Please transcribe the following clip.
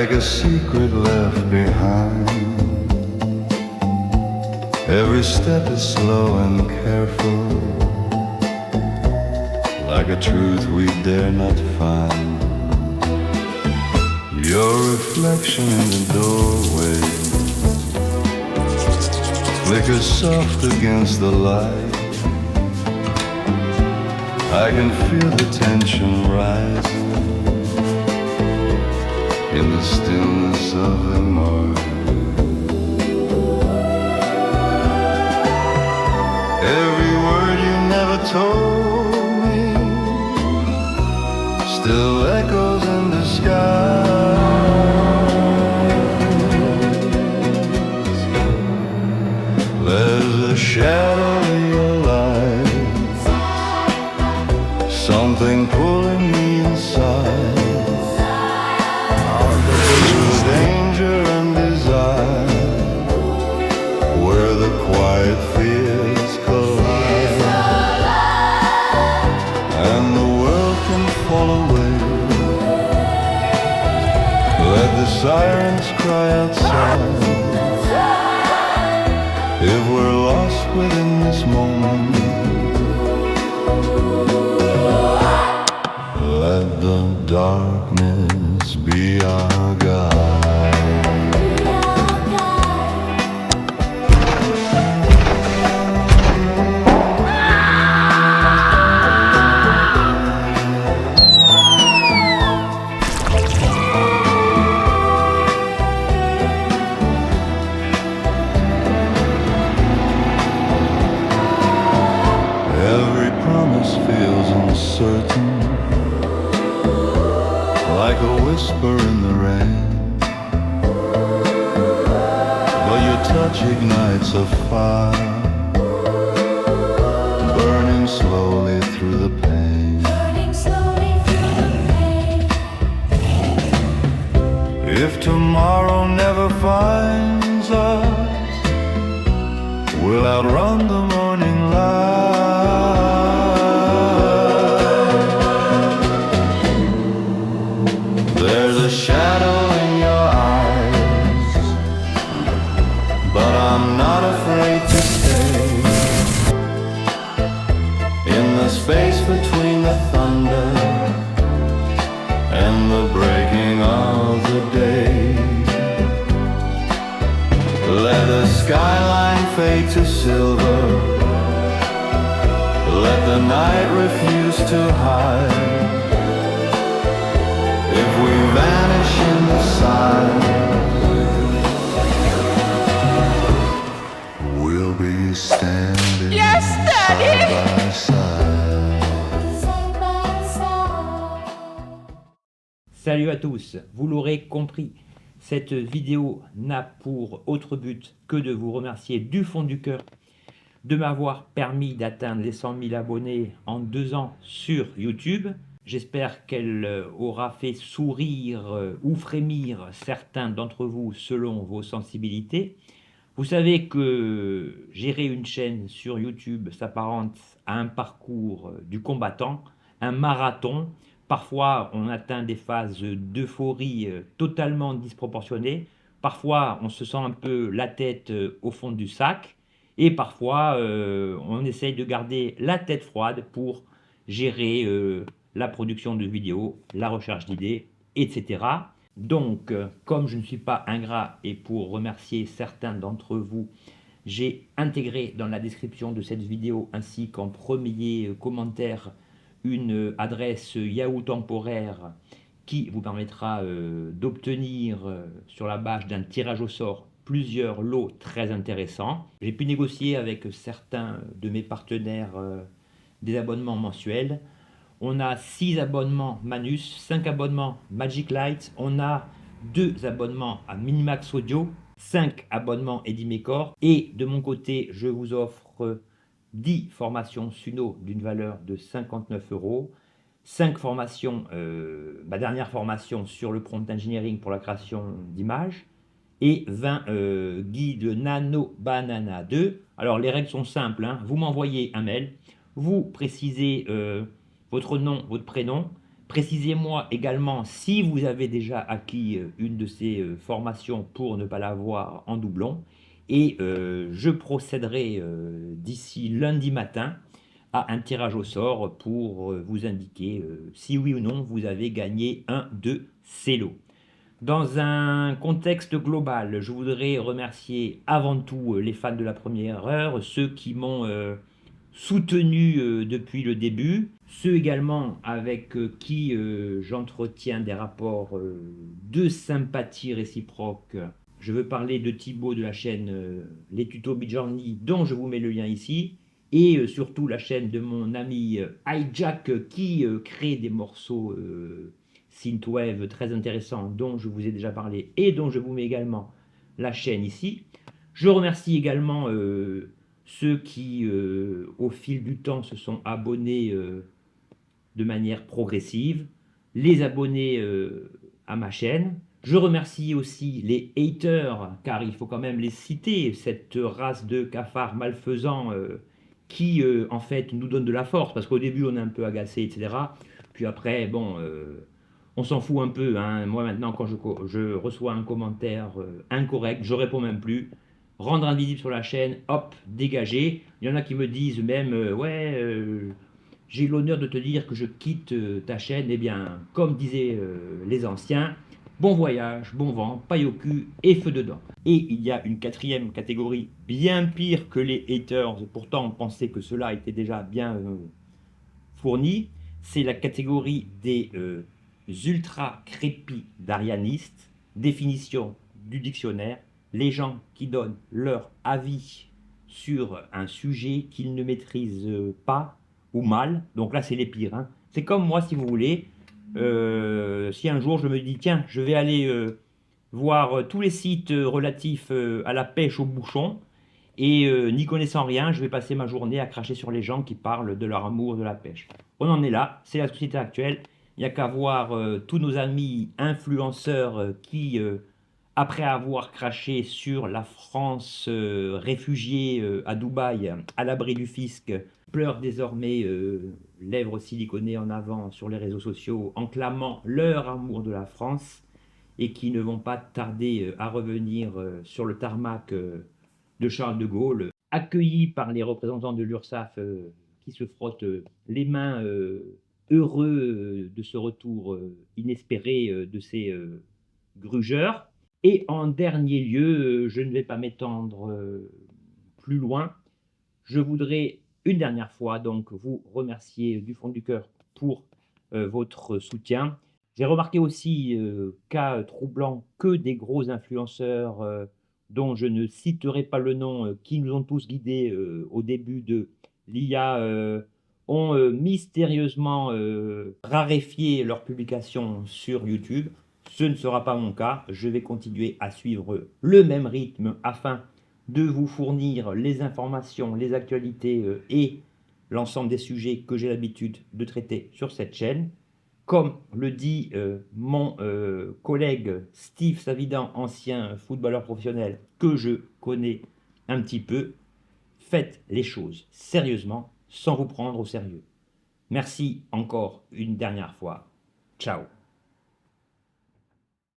like a secret left behind. Every step is slow and careful, like a truth we dare not find. Your reflection in the doorway flickers soft against the light. I can feel the tension rising in the stillness of the morning. Every word you never told me still echoes in the sky. There's a shadow in your life, something pulling me inside. Through danger and desire, where the quiet fears collide, and the world can fall away. Let the sirens cry outside. If we're lost within this moment, let the darkness be our guide. Every promise feels uncertain, like a whisper in the rain. But your touch ignites a fire, burning slowly through the pain. If tomorrow never finds us, we'll outrun the morning light. There's a shadow in your eyes, but I'm not afraid to stay in the space between the thunder and the breaking of the day. Let the skyline fade to silver, let the night refuse to hide. If we vanish in the silence, we'll be standing side by side. Salut à tous, vous l'aurez compris, cette vidéo n'a pour autre but que de vous remercier du fond du cœur de m'avoir permis d'atteindre les 100 000 abonnés en 2 ans sur YouTube. J'espère qu'elle aura fait sourire ou frémir certains d'entre vous selon vos sensibilités. Vous savez que gérer une chaîne sur YouTube s'apparente à un parcours du combattant, un marathon. Parfois, on atteint des phases d'euphorie totalement disproportionnées. Parfois, on se sent un peu la tête au fond du sac. Et parfois, on essaye de garder la tête froide pour gérer la production de vidéos, la recherche d'idées, etc. Donc, comme je ne suis pas ingrat et pour remercier certains d'entre vous, j'ai intégré dans la description de cette vidéo ainsi qu'en premier commentaire une adresse Yahoo temporaire qui vous permettra d'obtenir sur la base d'un tirage au sort plusieurs lots très intéressants. J'ai pu négocier avec certains de mes partenaires des abonnements mensuels. On a 6 abonnements Manus, 5 abonnements Magic Light, on a 2 abonnements à Minimax Audio, 5 abonnements Edimecor et de mon côté, je vous offre 10 formations Suno d'une valeur de 59 €, 5 formations, ma dernière formation sur le prompt engineering pour la création d'images et 20 guides Nano Banana 2. Alors les règles sont simples, hein. Vous m'envoyez un mail, vous précisez votre nom, votre prénom, Précisez-moi également si vous avez déjà acquis une de ces formations pour ne pas l'avoir en doublon. Et je procéderai d'ici lundi matin à un tirage au sort pour vous indiquer si oui ou non vous avez gagné un de ces lots. Dans un contexte global, je voudrais remercier avant tout les fans de la première heure, ceux qui m'ont soutenu depuis le début, ceux également avec qui j'entretiens des rapports de sympathie réciproque. Je veux parler de Thibaut de la chaîne Les Tutos Midjourney, dont je vous mets le lien ici, et surtout la chaîne de mon ami Hijack qui crée des morceaux synthwave très intéressants dont je vous ai déjà parlé et dont je vous mets également la chaîne ici. Je remercie également ceux qui, au fil du temps, se sont abonnés de manière progressive, les abonnés à ma chaîne. Je remercie aussi les haters, car il faut quand même les citer, cette race de cafards malfaisants qui, en fait, nous donne de la force, parce qu'au début, on est un peu agacé, etc. Puis après, bon, on s'en fout un peu. Hein. Moi, maintenant, quand je reçois un commentaire incorrect, je réponds même plus. Rendre invisible sur la chaîne, hop, dégager. Il y en a qui me disent même, ouais, j'ai l'honneur de te dire que je quitte ta chaîne. Eh bien, comme disaient les anciens, bon voyage, bon vent, paille au cul et feu dedans. Et il y a une quatrième catégorie, bien pire que les haters. Pourtant, on pensait que cela était déjà bien fourni. C'est la catégorie des ultra-crépidarianistes. Définition du dictionnaire, les gens qui donnent leur avis sur un sujet qu'ils ne maîtrisent pas ou mal. Donc là, c'est les pires. Hein. C'est comme moi, si vous voulez, si un jour je me dis, tiens, je vais aller voir tous les sites relatifs à la pêche au bouchon, et n'y connaissant rien, je vais passer ma journée à cracher sur les gens qui parlent de leur amour de la pêche. On en est là, c'est la société actuelle. Il n'y a qu'à voir tous nos amis influenceurs qui, après avoir craché sur la France réfugiée à Dubaï, à l'abri du fisc, pleurent désormais lèvres siliconées en avant sur les réseaux sociaux en clamant leur amour de la France et qui ne vont pas tarder à revenir sur le tarmac de Charles de Gaulle, accueillis par les représentants de l'URSSAF qui se frottent les mains heureux de ce retour inespéré de ces grugeurs. Et en dernier lieu, je ne vais pas m'étendre plus loin. Je voudrais une dernière fois donc vous remercier du fond du cœur pour votre soutien. J'ai remarqué aussi, cas troublant, que des gros influenceurs dont je ne citerai pas le nom, qui nous ont tous guidés au début de l'IA, ont mystérieusement raréfié leurs publications sur YouTube. Ce ne sera pas mon cas. Je vais continuer à suivre le même rythme afin de vous fournir les informations, les actualités et l'ensemble des sujets que j'ai l'habitude de traiter sur cette chaîne. Comme le dit mon collègue Steve Savidan, ancien footballeur professionnel que je connais un petit peu, faites les choses sérieusement sans vous prendre au sérieux. Merci encore une dernière fois. Ciao.